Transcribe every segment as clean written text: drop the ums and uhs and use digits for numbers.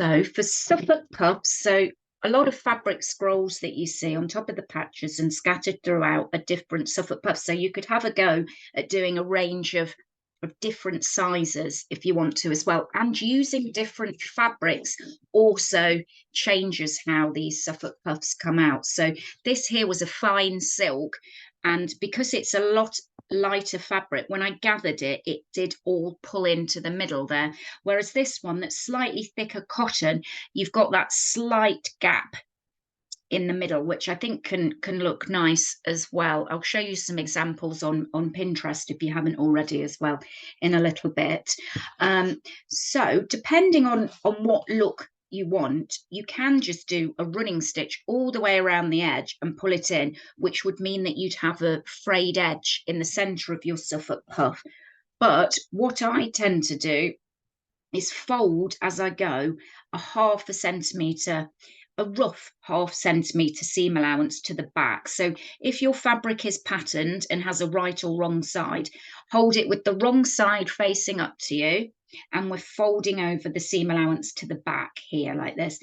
So for Suffolk puffs, so a lot of fabric scrolls that you see on top of the patches and scattered throughout are different Suffolk puffs. So you could have a go at doing a range of different sizes if you want to as well. And using different fabrics also changes how these Suffolk puffs come out. So this here was a fine silk, and because it's a lot lighter fabric, when I gathered it, it did all pull into the middle there. Whereas this one that's slightly thicker cotton, you've got that slight gap in the middle, which I think can look nice as well. I'll show you some examples on Pinterest if you haven't already as well in a little bit. So depending on what look you want, you can just do a running stitch all the way around the edge and pull it in, which would mean that you'd have a frayed edge in the center of your Suffolk puff. But what I tend to do is fold as I go a half a centimetre, a rough half centimetre seam allowance to the back. So if your fabric is patterned and has a right or wrong side, hold it with the wrong side facing up to you, and we're folding over the seam allowance to the back here like this.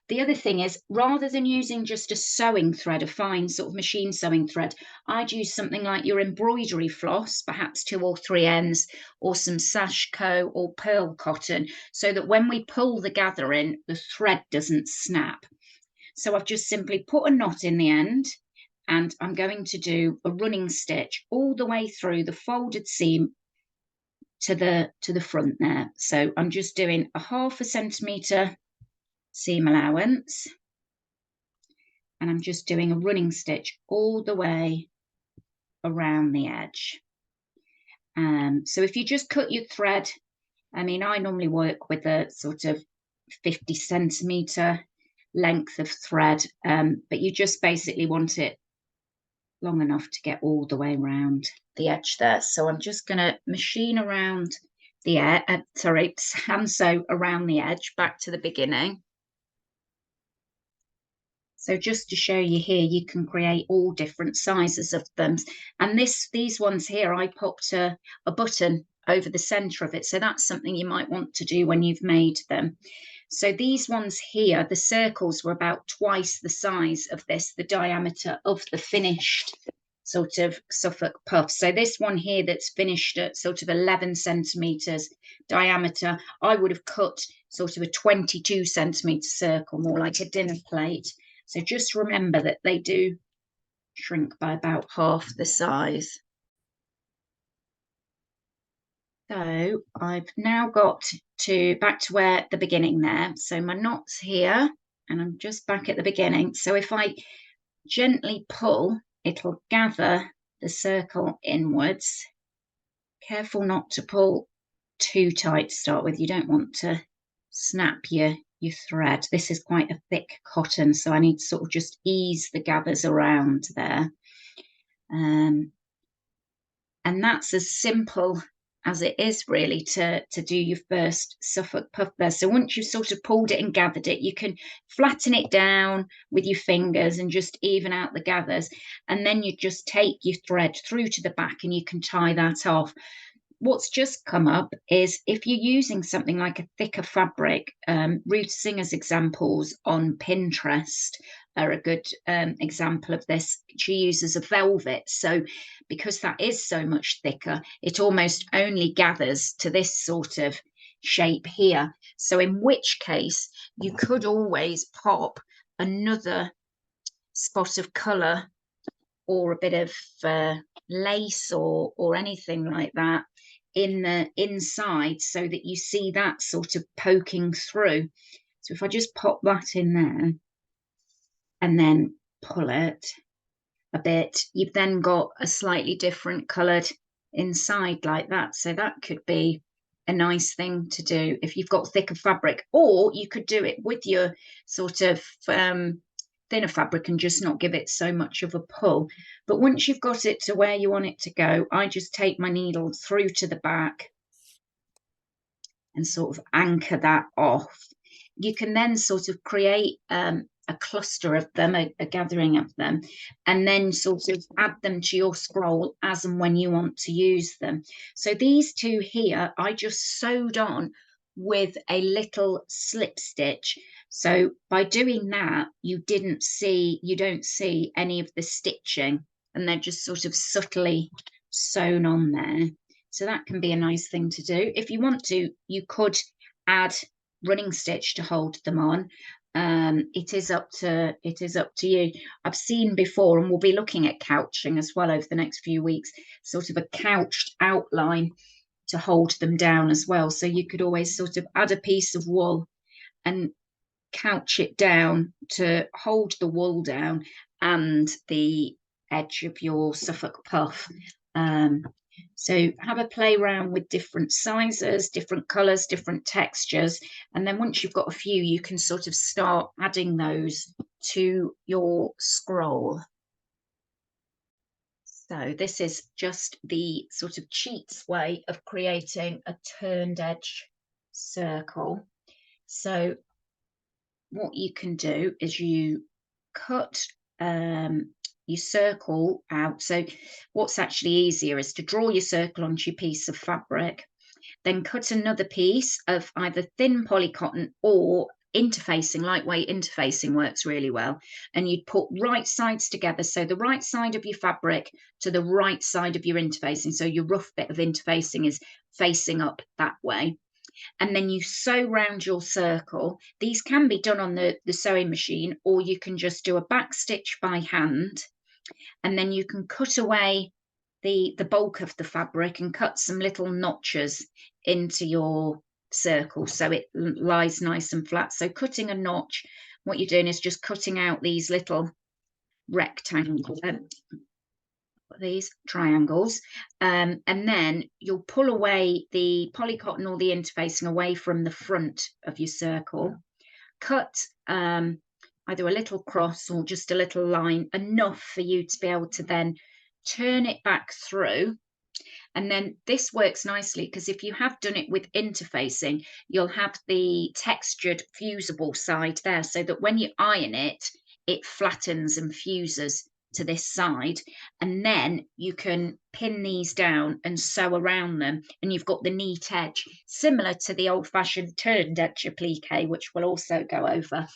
The other thing is, rather than using just a sewing thread, a fine sort of machine sewing thread, I'd use something like your embroidery floss, perhaps 2 or 3 ends, or some Sashco or pearl cotton, so that when we pull the gather in, the thread doesn't snap. So I've just simply put a knot in the end, and I'm going to do a running stitch all the way through the folded seam to the front there. So I'm just doing a half a centimetre seam allowance, and I'm just doing a running stitch all the way around the edge. So if you just cut your thread, I mean, I normally work with a sort of 50 centimetre length of thread, but you just basically want it long enough to get all the way around the edge there. So I'm just going to machine around the hand sew around the edge back to the beginning. So just to show you here, you can create all different sizes of them. And these ones here, I popped a button over the center of it. So that's something you might want to do when you've made them. So these ones here, the circles were about twice the size of this, the diameter of the finished sort of Suffolk puff. So this one here that's finished at sort of 11 centimeters diameter, I would have cut sort of a 22 centimeter circle, more like a dinner plate. So just remember that they do shrink by about half the size. So I've now got back to where the beginning there. So my knot's here, and I'm just back at the beginning. So if I gently pull, it'll gather the circle inwards. Careful not to pull too tight to start with. You don't want to snap your thread. This is quite a thick cotton, so I need to sort of just ease the gathers around there. And that's as simple as it is really to do your first Suffolk puff there. So once you've sort of pulled it and gathered it, you can flatten it down with your fingers and just even out the gathers. And then you just take your thread through to the back and you can tie that off. What's just come up is if you're using something like a thicker fabric, Ruth Singer's examples on Pinterest are a good example of this. She uses a velvet. So because that is so much thicker, it almost only gathers to this sort of shape here. So in which case you could always pop another spot of colour or a bit of lace or anything like that in the inside, so that you see that sort of poking through. So if I just pop that in there and then pull it a bit, you've then got a slightly different coloured inside like that. So that could be a nice thing to do if you've got thicker fabric, or you could do it with your sort of thinner fabric and just not give it so much of a pull. But once you've got it to where you want it to go, I just take my needle through to the back and sort of anchor that off. You can then sort of create a cluster of them, a gathering of them, and then sort of add them to your scroll as and when you want to use them. So these two here, I just sewed on with a little slip stitch. So by doing that, you don't see any of the stitching, and they're just sort of subtly sewn on there. So that can be a nice thing to do. If you want to, you could add running stitch to hold them on. It is up to you. I've seen before, and we'll be looking at couching as well over the next few weeks, sort of a couched outline to hold them down as well. So you could always sort of add a piece of wool and couch it down to hold the wool down and the edge of your Suffolk puff. So have a play around with different sizes, different colours, different textures, and then once you've got a few, you can sort of start adding those to your scroll. So this is just the sort of cheats way of creating a turned edge circle. So what you can do is you cut, you circle out. So what's actually easier is to draw your circle onto your piece of fabric, then cut another piece of either thin polycotton or interfacing. Lightweight interfacing works really well, and you'd put right sides together, so the right side of your fabric to the right side of your interfacing, so your rough bit of interfacing is facing up that way, and then you sew round your circle. These can be done on the sewing machine, or you can just do a back stitch by hand, and then you can cut away the bulk of the fabric and cut some little notches into your circle so it lies nice and flat. So cutting a notch, what you're doing is just cutting out these little rectangles, these triangles, and then you'll pull away the polycotton or the interfacing away from the front of your circle, cut either a little cross or just a little line, enough for you to be able to then turn it back through. And then this works nicely because if you have done it with interfacing, you'll have the textured fusible side there, so that when you iron it, it flattens and fuses to this side, and then you can pin these down and sew around them, and you've got the neat edge, similar to the old-fashioned turned edge applique, which we'll also go over.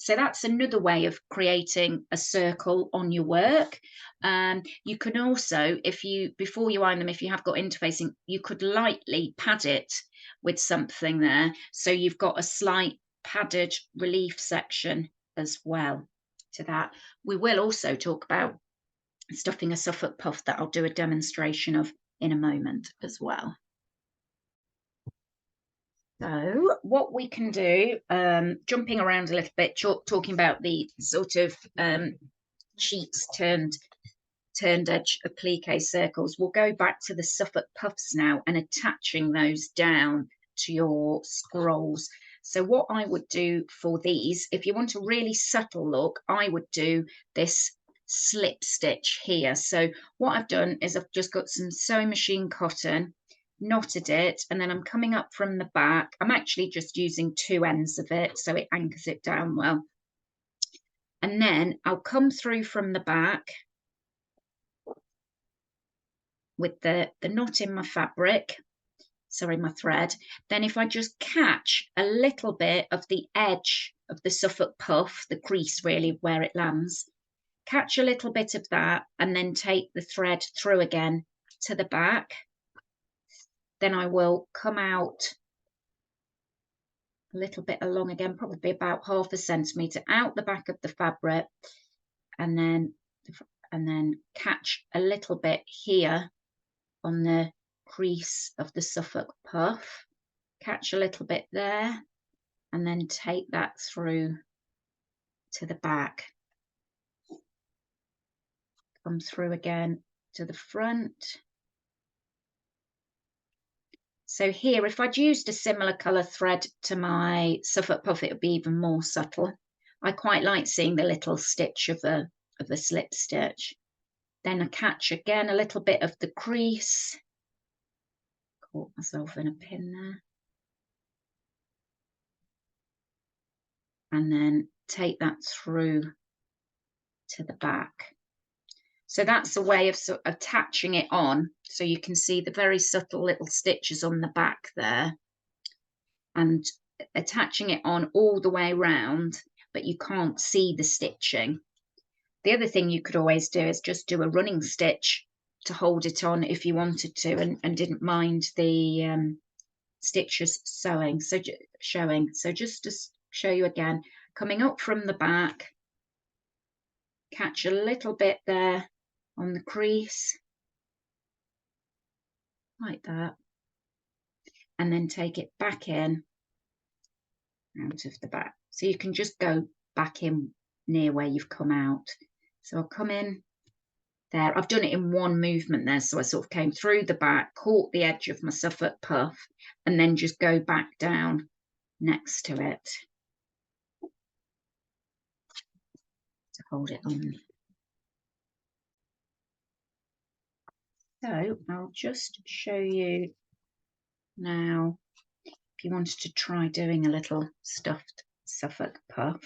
So that's another way of creating a circle on your work. You can also, before you iron them, if you have got interfacing, you could lightly pad it with something there, so you've got a slight padded relief section as well to that. We will also talk about stuffing a Suffolk puff that I'll do a demonstration of in a moment as well. So what we can do, jumping around a little bit, talking about the sort of cheats turned edge applique circles, we'll go back to the Suffolk puffs now and attaching those down to your scrolls. So what I would do for these, if you want a really subtle look, I would do this slip stitch here. So what I've done is I've just got some sewing machine cotton, knotted it, and then I'm coming up from the back. I'm actually just using two ends of it so it anchors it down well. And then I'll come through from the back with the knot in my fabric, sorry, my thread. Then if I just catch a little bit of the edge of the Suffolk puff, the crease really where it lands, catch a little bit of that and then take the thread through again to the back. Then I will come out a little bit along again, probably about 1/2 centimetre out the back of the fabric, and then catch a little bit here on the crease of the Suffolk puff, catch a little bit there, and then take that through to the back, come through again to the front. So here, if I'd used a similar colour thread to my Suffolk puff, it would be even more subtle. I quite like seeing the little stitch of the slip stitch. Then I catch again a little bit of the crease. Caught myself in a pin there. And then take that through to the back. So that's a way of sort of attaching it on, so you can see the very subtle little stitches on the back there. and attaching it on all the way around, but you can't see the stitching. The other thing you could always do is just do a running stitch to hold it on if you wanted to, and didn't mind the stitches showing. So just to show you again, coming up from the back, catch a little bit there on the crease, like that, and then take it back in out of the back. So you can just go back in near where you've come out. So I'll come in there. I've done it in one movement there, so I sort of came through the back, caught the edge of my Suffolk puff, and then just go back down next to it to hold it on. So I'll just show you now, if you wanted to try doing a little stuffed Suffolk puff.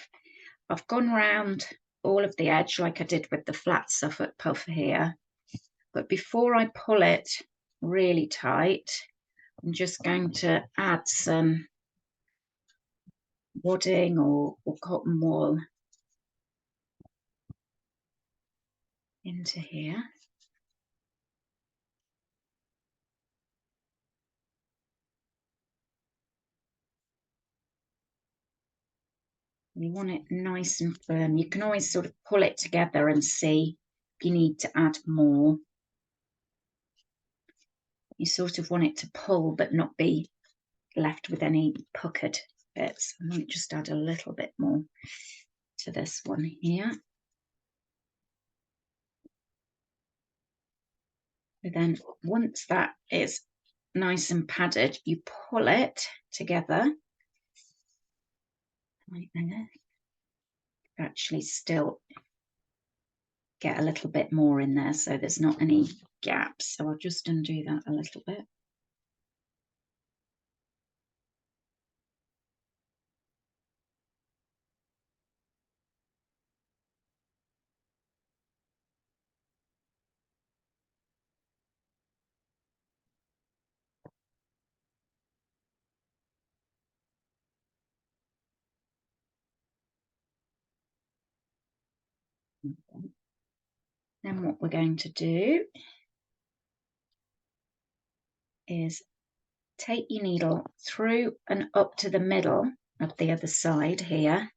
I've gone round all of the edge like I did with the flat Suffolk puff here, but before I pull it really tight, I'm just going to add some wadding or cotton wool into here. You want it nice and firm. You can always sort of pull it together and see if you need to add more. You sort of want it to pull but not be left with any puckered bits. I might just add a little bit more to this one here. And then once that is nice and padded, you pull it together like that. Actually still get a little bit more in there so there's not any gaps. So I'll just undo that a little bit. Then what we're going to do is take your needle through and up to the middle of the other side here.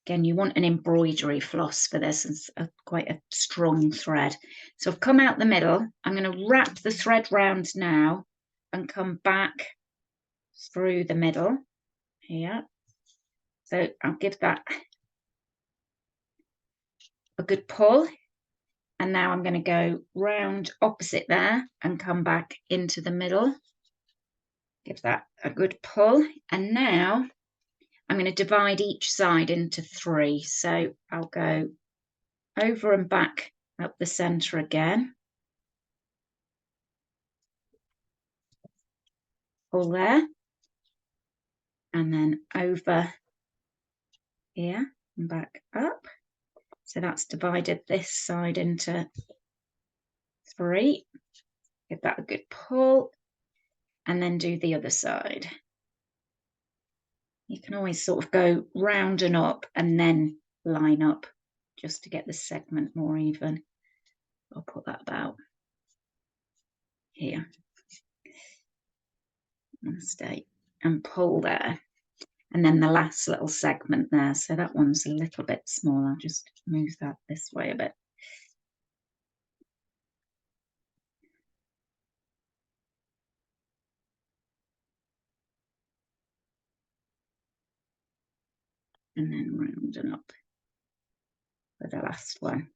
Again, you want an embroidery floss for this, it's quite a strong thread. So I've come out the middle. I'm going to wrap the thread round now and come back through the middle here. So I'll give that a good pull. And now I'm going to go round opposite there and come back into the middle. Give that a good pull. And now I'm going to divide each side into 3. So I'll go over and back up the centre again. Pull there. And then over here and back up. So that's divided this side into 3. Give that a good pull. And then do the other side. You can always sort of go round and up and then line up just to get the segment more even. I'll put that about here and stay and pull there. And then the last little segment there. So that one's a little bit smaller. I'll just move that this way a bit. And then round and up for the last one.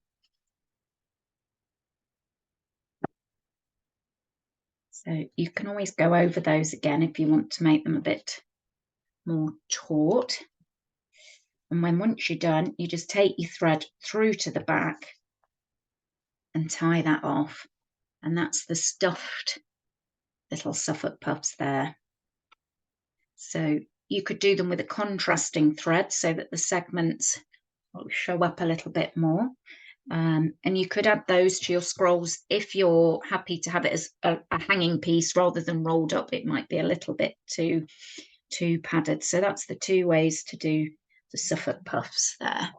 So you can always go over those again if you want to make them a bit more taut. And when once you're done, you just take your thread through to the back and tie that off. And that's the stuffed little Suffolk puffs there. So you could do them with a contrasting thread so that the segments will show up a little bit more. And you could add those to your scrolls if you're happy to have it as a hanging piece rather than rolled up. It might be a little bit too padded. So that's the two ways to do the Suffolk puffs there.